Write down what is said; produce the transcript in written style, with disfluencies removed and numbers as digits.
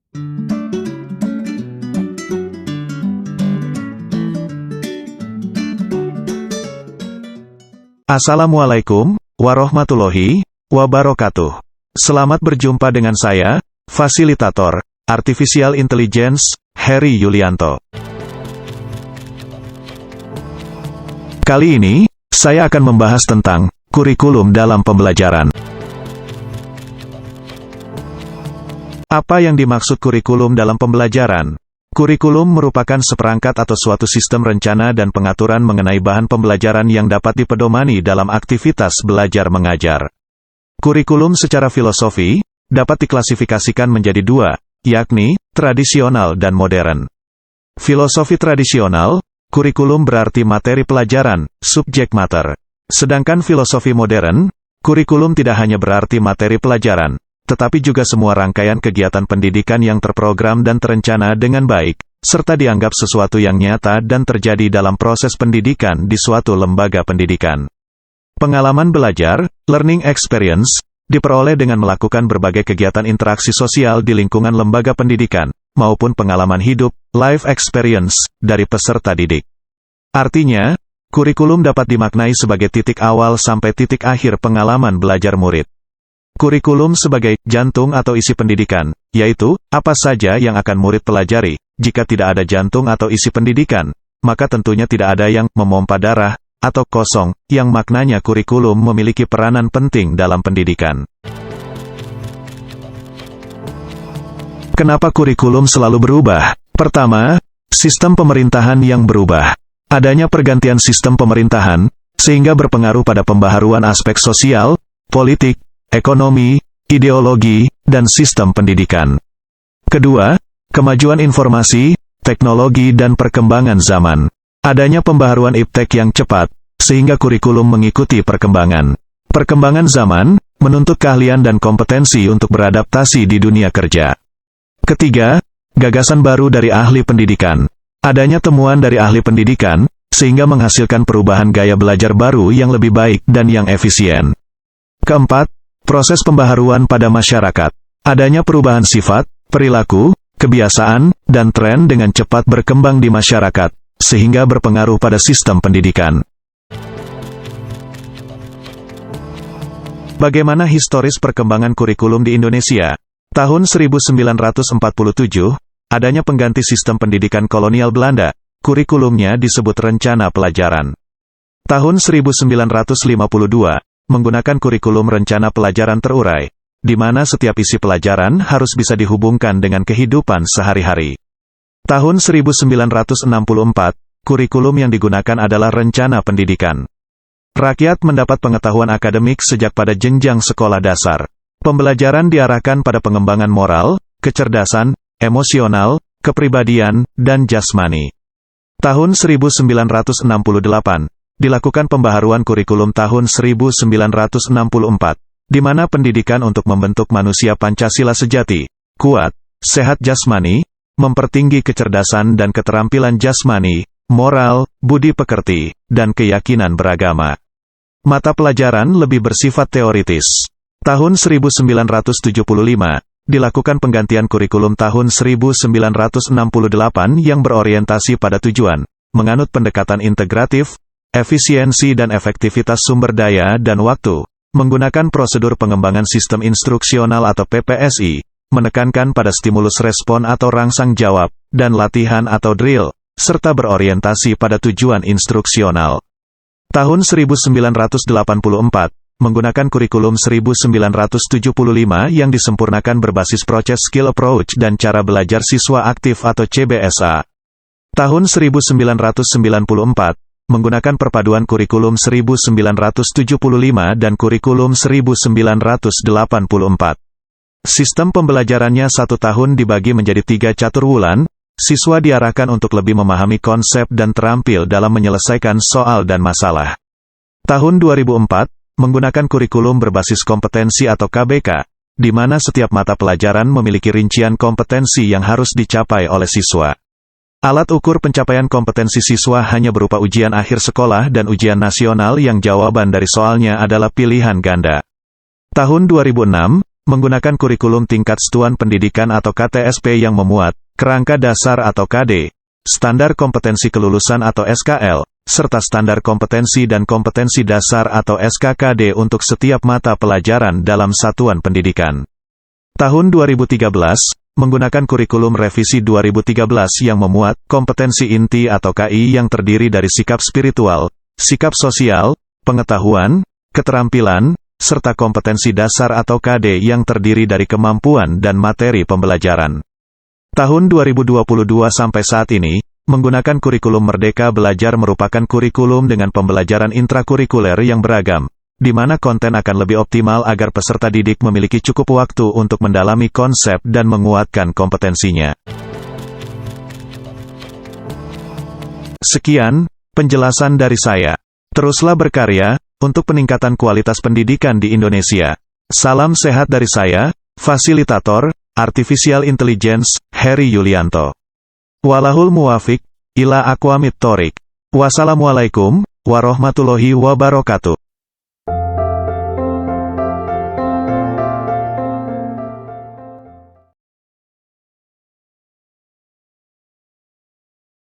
Assalamualaikum warahmatullahi wabarakatuh. Selamat berjumpa dengan saya, Fasilitator Artificial Intelligence, Heri Yulianto. Kali ini, saya akan membahas tentang kurikulum dalam pembelajaran. Apa yang dimaksud kurikulum dalam pembelajaran? Kurikulum merupakan seperangkat atau suatu sistem rencana dan pengaturan mengenai bahan pembelajaran yang dapat dipedomani dalam aktivitas belajar mengajar. Kurikulum secara filosofi dapat diklasifikasikan menjadi dua, yakni tradisional dan modern. Filosofi tradisional, kurikulum berarti materi pelajaran, subject matter. Sedangkan filosofi modern, kurikulum tidak hanya berarti materi pelajaran, tetapi juga semua rangkaian kegiatan pendidikan yang terprogram dan terencana dengan baik, serta dianggap sesuatu yang nyata dan terjadi dalam proses pendidikan di suatu lembaga pendidikan. Pengalaman belajar, learning experience, diperoleh dengan melakukan berbagai kegiatan interaksi sosial di lingkungan lembaga pendidikan, maupun pengalaman hidup, life experience, dari peserta didik. Artinya, kurikulum dapat dimaknai sebagai titik awal sampai titik akhir pengalaman belajar murid. Kurikulum sebagai jantung atau isi pendidikan, yaitu, apa saja yang akan murid pelajari. Jika tidak ada jantung atau isi pendidikan, maka tentunya tidak ada yang memompa darah, atau kosong, yang maknanya kurikulum memiliki peranan penting dalam pendidikan. Kenapa kurikulum selalu berubah? Pertama, sistem pemerintahan yang berubah. Adanya pergantian sistem pemerintahan, sehingga berpengaruh pada pembaharuan aspek sosial, politik, ekonomi, ideologi, dan sistem pendidikan. Kedua, kemajuan informasi, teknologi dan perkembangan zaman. Adanya pembaharuan iptek yang cepat, sehingga kurikulum mengikuti perkembangan. Perkembangan zaman, menuntut keahlian dan kompetensi untuk beradaptasi di dunia kerja. Ketiga, gagasan baru dari ahli pendidikan. Adanya temuan dari ahli pendidikan, sehingga menghasilkan perubahan gaya belajar baru yang lebih baik dan yang efisien. Keempat, proses pembaharuan pada masyarakat. Adanya perubahan sifat, perilaku, kebiasaan, dan tren dengan cepat berkembang di masyarakat, sehingga berpengaruh pada sistem pendidikan. Bagaimana historis perkembangan kurikulum di Indonesia? Tahun 1947, adanya pengganti sistem pendidikan kolonial Belanda, kurikulumnya disebut Rencana Pelajaran. Tahun 1952, menggunakan kurikulum rencana pelajaran terurai, di mana setiap isi pelajaran harus bisa dihubungkan dengan kehidupan sehari-hari. Tahun 1964, kurikulum yang digunakan adalah rencana pendidikan. Rakyat mendapat pengetahuan akademik sejak pada jenjang sekolah dasar. Pembelajaran diarahkan pada pengembangan moral, kecerdasan, emosional, kepribadian, dan jasmani. Tahun 1968, dilakukan pembaharuan kurikulum tahun 1964, di mana pendidikan untuk membentuk manusia Pancasila sejati, kuat, sehat jasmani, mempertinggi kecerdasan dan keterampilan jasmani, moral, budi pekerti, dan keyakinan beragama. Mata pelajaran lebih bersifat teoritis. Tahun 1975, dilakukan penggantian kurikulum tahun 1968 yang berorientasi pada tujuan, menganut pendekatan integratif, efisiensi dan efektivitas sumber daya dan waktu, menggunakan prosedur pengembangan sistem instruksional atau PPSI, menekankan pada stimulus respon atau rangsang jawab, dan latihan atau drill, serta berorientasi pada tujuan instruksional. Tahun 1984, menggunakan kurikulum 1975 yang disempurnakan berbasis Project Skill Approach dan cara belajar siswa aktif atau CBSA. Tahun 1994, menggunakan perpaduan kurikulum 1975 dan kurikulum 1984. Sistem pembelajarannya 1 tahun dibagi menjadi 3 caturwulan, siswa diarahkan untuk lebih memahami konsep dan terampil dalam menyelesaikan soal dan masalah. Tahun 2004, menggunakan kurikulum berbasis kompetensi atau KBK, di mana setiap mata pelajaran memiliki rincian kompetensi yang harus dicapai oleh siswa. Alat ukur pencapaian kompetensi siswa hanya berupa ujian akhir sekolah dan ujian nasional yang jawaban dari soalnya adalah pilihan ganda. Tahun 2006, menggunakan kurikulum tingkat satuan pendidikan atau KTSP yang memuat kerangka dasar atau KD, standar kompetensi kelulusan atau SKL, serta standar kompetensi dan kompetensi dasar atau SKKD untuk setiap mata pelajaran dalam satuan pendidikan. Tahun 2013, menggunakan kurikulum revisi 2013 yang memuat kompetensi inti atau KI yang terdiri dari sikap spiritual, sikap sosial, pengetahuan, keterampilan, serta kompetensi dasar atau KD yang terdiri dari kemampuan dan materi pembelajaran. Tahun 2022 sampai saat ini, menggunakan kurikulum Merdeka Belajar merupakan kurikulum dengan pembelajaran intrakurikuler yang beragam, di mana konten akan lebih optimal agar peserta didik memiliki cukup waktu untuk mendalami konsep dan menguatkan kompetensinya. Sekian penjelasan dari saya. Teruslah berkarya untuk peningkatan kualitas pendidikan di Indonesia. Salam sehat dari saya, Fasilitator Artificial Intelligence, Heri Yulianto. Walahul muwafiq ila aqwamit thoriq. Wassalamualaikum warahmatullahi wabarakatuh.